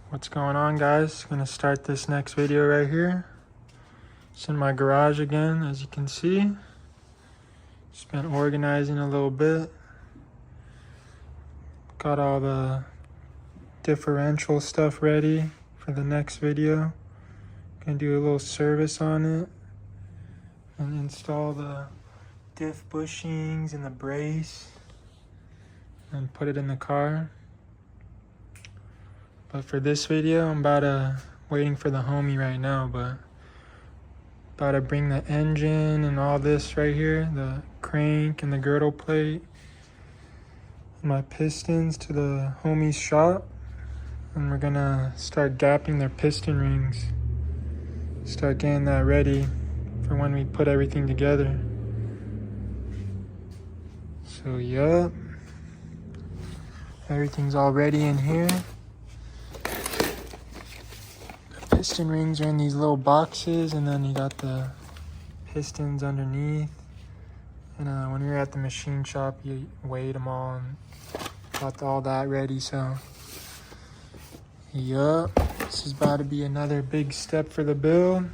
What's going on, guys? Gonna start this next video right here. It's in my garage again, as you can see. Just been organizing a little bit. Got all the differential stuff ready for the next video. Gonna do a little service on it and install the diff bushings and the brace and put it in the car. But for this video, I'm waiting for the homie right now, but about to bring the engine and all this right here, the crank and the girdle plate, and my pistons to the homie's shop. And we're gonna start gapping their piston rings. Start getting that ready for when we put everything together. So, yup. Everything's all ready in here. Piston rings are in these little boxes, and then you got the pistons underneath. And when we were at the machine shop, you weighed them all and got all that ready. So, yup, this is about to be another big step for the build.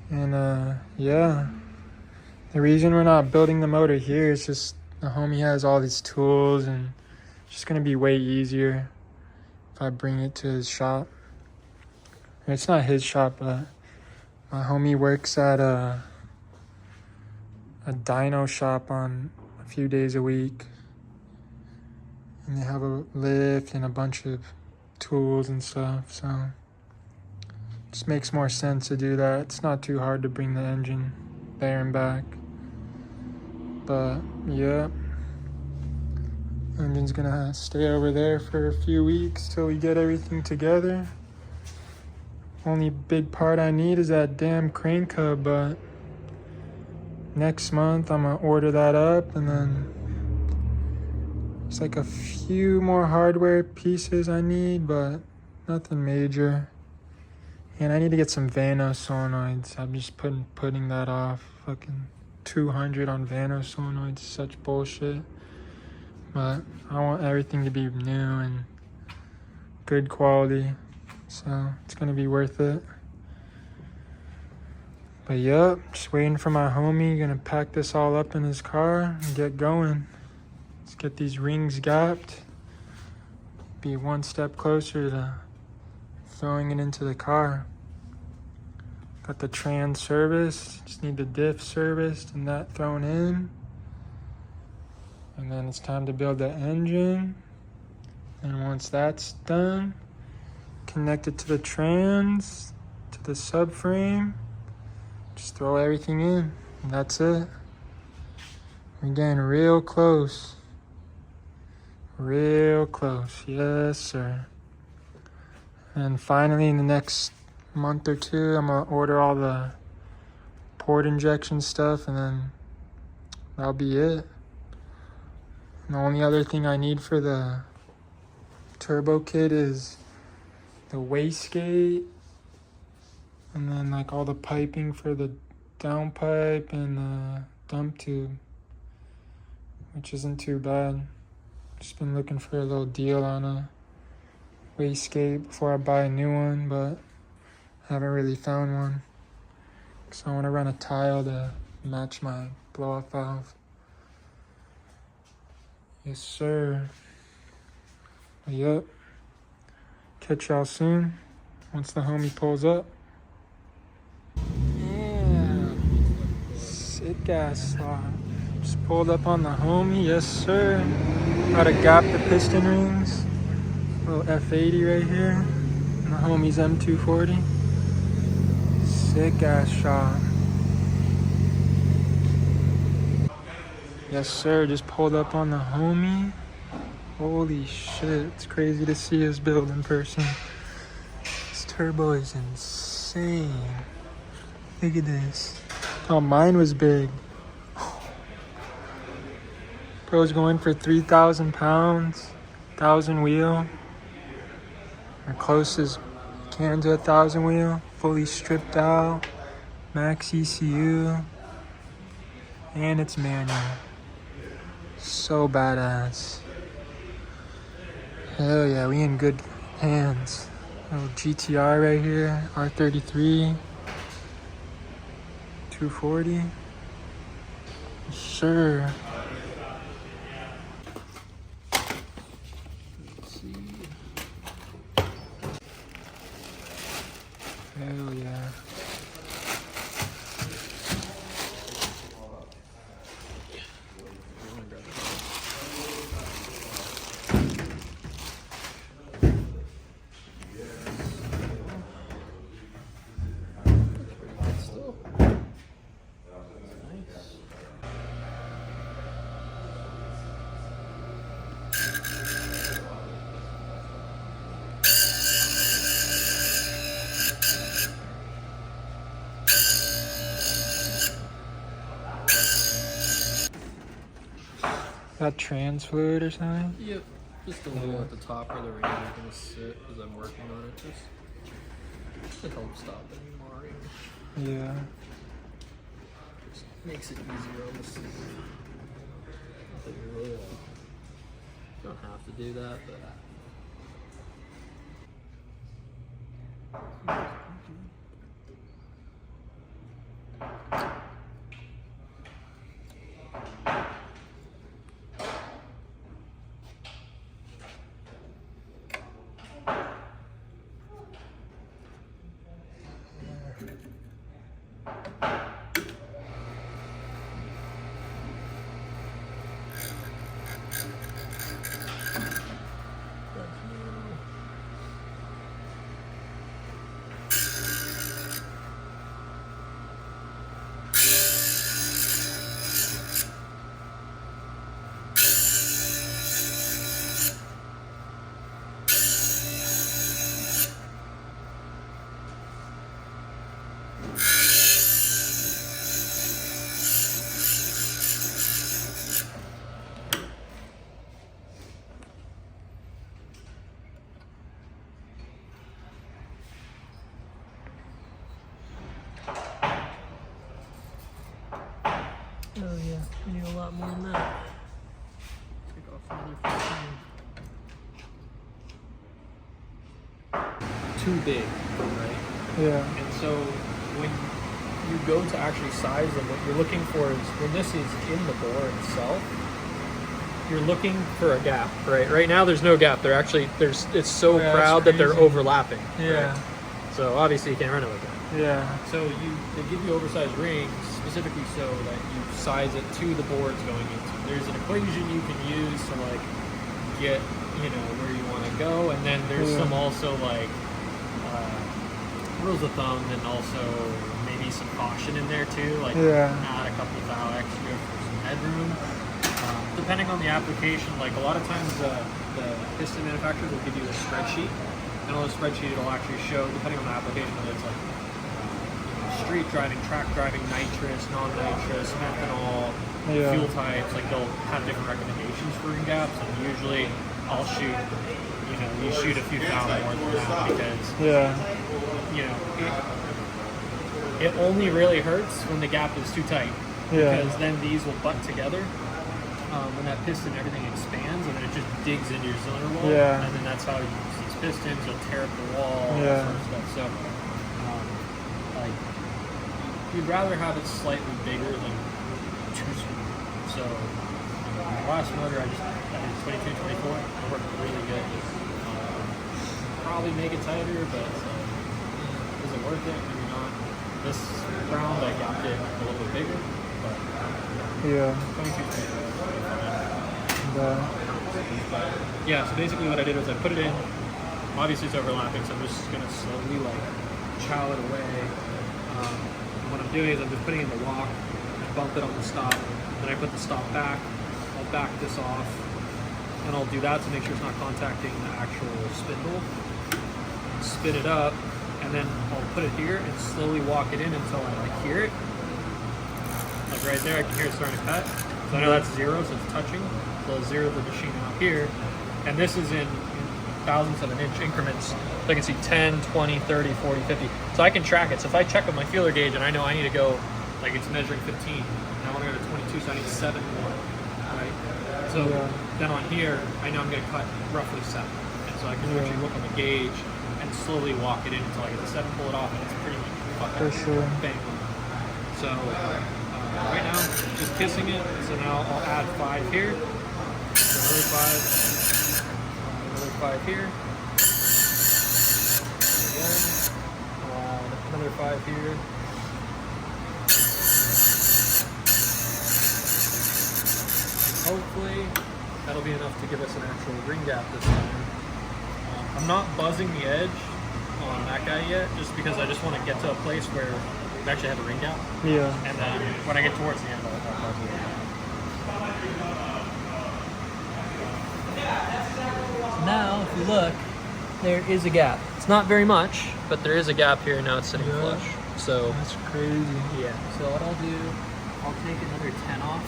And yeah, the reason we're not building the motor here is just the homie has all these tools, and it's just gonna be way easier if I bring it to his shop. It's not his shop, but my homie works at a dyno shop on a few days a week. And they have a lift and a bunch of tools and stuff, so it just makes more sense to do that. It's not too hard to bring the engine there and back. But yeah, engine's gonna stay over there for a few weeks till we get everything together. Only big part I need is that damn crank hub, but next month I'm gonna order that up, and then it's like a few more hardware pieces I need, but nothing major. And I need to get some Vano solenoids. I'm just putting that off. Fucking 200 on Vano solenoids, such bullshit. But I want everything to be new and good quality. So it's gonna be worth it. But yep, just waiting for my homie. Gonna pack this all up in his car and get going. Let's get these rings gapped. Be one step closer to throwing it into the car. Got the trans service, just need the diff serviced and that thrown in. And then it's time to build the engine. And once that's done, connect it to the trans, to the subframe, just throw everything in, and that's it. We're getting real close. Real close, yes sir. And finally, in the next month or two, I'm gonna order all the port injection stuff, and then that'll be it. And the only other thing I need for the turbo kit is the wastegate, and then like all the piping for the downpipe and the dump tube, which isn't too bad. Just been looking for a little deal on a wastegate before I buy a new one, but haven't really found one. So I want to run a tile to match my blow-off valve. Yes sir. Yep. Catch y'all soon once the homie pulls up. Yeah, sick ass slot. Just pulled up on the homie, yes sir. Got to gap the piston rings. Little F80 right here. And the homie's M240. Sick ass shot. Yes sir, just pulled up on the homie. Holy shit, it's crazy to see his build in person. This turbo is insane. Look at this. Oh, mine was big. Bro's going for 3,000 pounds, 1,000 wheel. Or close as can to 1,000 wheel. Fully stripped out, max ECU, and it's manual. So badass. Hell yeah, we in good Hands. Little GTR right here. R33. 240. Sure. Let's see. Hell yeah. That trans fluid or something? Yep, just a little at the top where the radiator is going to sit as I'm working on it, just to help stop any marring. Yeah. Just makes it easier on the sleeve. Not that you really don't have to do that, but... Oh yeah, we need a lot more than that. Take off another 15. Too big, right? Yeah. And so when you go to actually size them, what you're looking for is when this is in the bore itself, you're looking for a gap, right? Right now there's no gap. They're actually it's so proud that they're overlapping. Yeah. Right? So obviously you can't run it like that. Yeah. So they give you oversized rings specifically so that you size it to the boards going into. There's an equation you can use to like get where you want to go, and then there's some also like rules of thumb, and also maybe some caution in there too, like add a couple thou extra for some headroom. Depending on the application, like a lot of times the piston manufacturer will give you a spreadsheet, and on the spreadsheet it'll actually show, depending on the application, whether it's like street driving, track driving, nitrous, non-nitrous, methanol, fuel types, like they'll have different recommendations for ring gaps, and usually I'll shoot, you shoot a few thou more than that, because it only really hurts when the gap is too tight, because then these will butt together. When that piston, everything expands, and then it just digs into your cylinder wall, and then that's how you use these pistons, you'll tear up the wall, that sort of stuff. So, like, you'd rather have it slightly bigger than too small. So, the last motor I did 22, 24, it worked really good. Probably make it tighter, but is it worth it? Maybe not. This round I gapped it a little bit bigger, but 22, 24. Yeah, so basically what I did was I put it in. Obviously it's overlapping, so I'm just going to slowly like chow it away. What I'm doing is I'm just putting in the lock, I bump it on the stop, then I put the stop back, I'll back this off, and I'll do that to make sure it's not contacting the actual spindle. Spin it up, and then I'll put it here and slowly walk it in until I like hear it. Like right there, I can hear it starting to cut. So I know that's 0, so it's touching. So I'll zero the machine out here. And this is in thousandths of an inch increments. So I can see 10, 20, 30, 40, 50. So I can track it. So if I check with my feeler gauge and I know I need to go, like it's measuring 15, and I want to go to 22, so I need 7 more, right? So then on here, I know I'm going to cut roughly 7. And so I can actually look on the gauge and slowly walk it in until I get the 7, pull it off, and it's pretty much For sure. bang. So right now, just kissing it. So now I'll add 5 here. So another 5 here. Again, I'll add another 5 here. Hopefully, that'll be enough to give us an actual ring gap this time. I'm not buzzing the edge on that guy yet, just because I just want to get to a place where we actually have a ring gap. Yeah. And then when I get towards the end, I'll buzz it. Now, if you look, there is a gap. It's not very much, but there is a gap here. Now it's sitting flush. So that's crazy. Yeah. So what I'll do, I'll take another 10 off.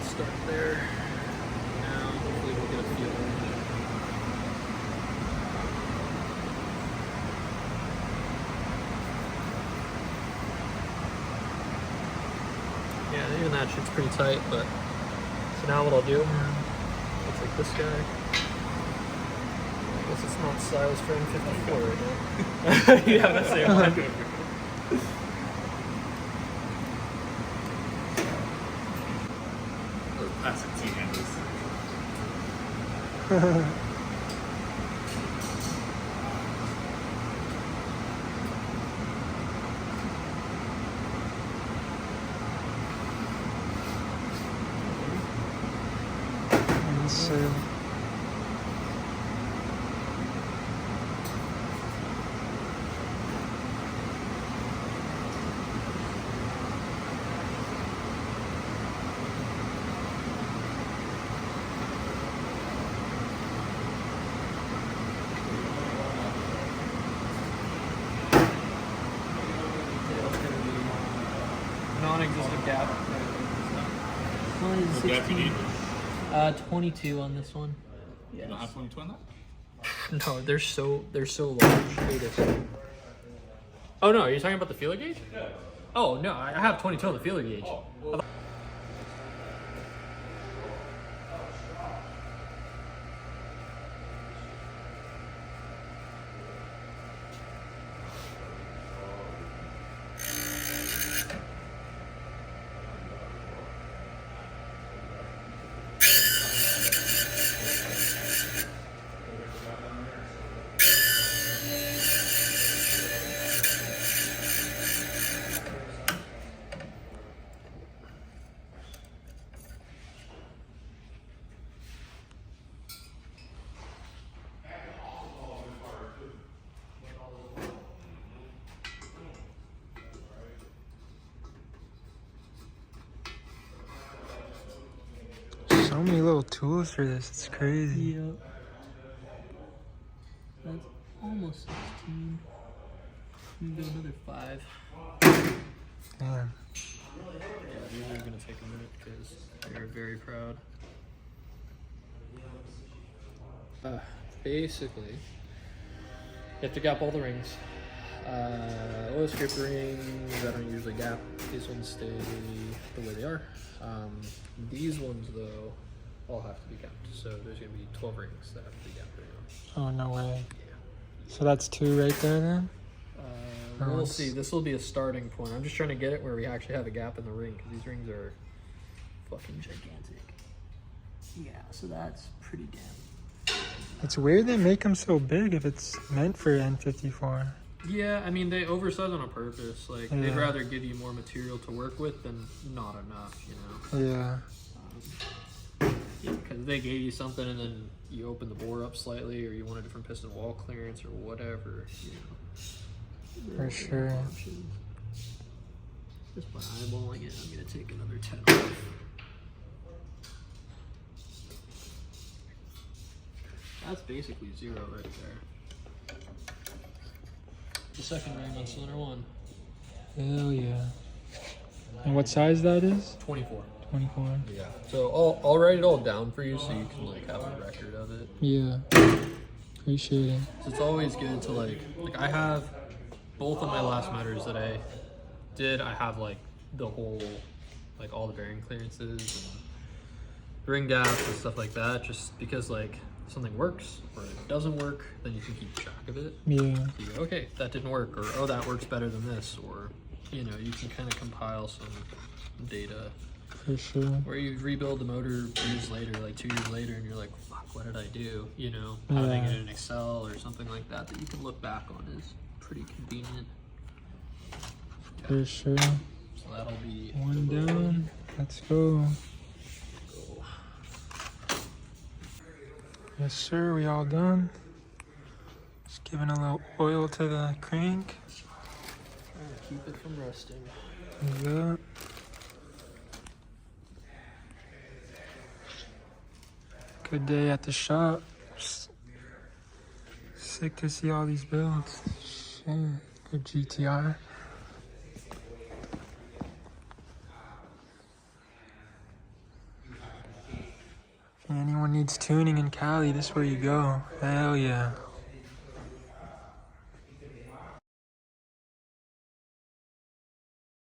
Start there. Now, hopefully, we'll get a feel. Yeah, even that shit's pretty tight, but so now what I'll do, looks like this guy. I guess it's not styles for N54 right now. Yeah, that's the one. Classic T-handles. Let's see. Non-existent gap. What gap you need? 22 on this one. You don't have 22 on that? No, they're so large. Look at this. Oh no, are you talking about the feeler gauge? Yeah. Oh no, I have 22 on the feeler gauge. So many little tools for this. It's crazy. Yep. That's almost 16. We can go another 5. Damn. Yeah, these are gonna take a minute because they're very proud. Basically, you have to gap all the rings. Oil strip rings, I don't usually gap. These ones stay the way they are. These ones, though, all have to be gapped. So there's going to be 12 rings that have to be gapped right now. Oh, no way. Yeah. So that's 2 right there then? We'll see. This will be a starting point. I'm just trying to get it where we actually have a gap in the ring because these rings are fucking gigantic. Yeah, so that's pretty damn. It's weird they make them so big if it's meant for N54. Yeah, I mean, they oversize on a purpose. Like, they'd rather give you more material to work with than not enough, you know? Yeah. Because they gave you something and then you open the bore up slightly or you want a different piston wall clearance or whatever, you know? For sure. Options. Just by eyeballing it, I'm going to take another 10 off. That's basically 0 right there. The second ring on cylinder 1. Hell yeah. And what size that is? 24. N54. Yeah. So I'll write it all down for you so you can like have a record of it. Yeah. Appreciate it. So it's always good to like I have both of my last motors that I did. I have like the whole, like all the bearing clearances and ring gaps and stuff like that, just because like if something works or it doesn't work, then you can keep track of it. Yeah. You go, okay, that didn't work, or oh, that works better than this, or you know, you can kind of compile some data. For sure. Where you rebuild the motor years later, like 2 years later, and you're like, fuck, what did I do? You know, having it in Excel or something like that that you can look back on is pretty convenient. For sure. So that'll be one down. Let's go. Yes, sir. We all done. Just giving a little oil to the crank. Trying to keep it from rusting. Like that. Good day at the shop. Sick to see all these builds. Shit. Good GTR. If anyone needs tuning in Cali, this is where you go. Hell yeah.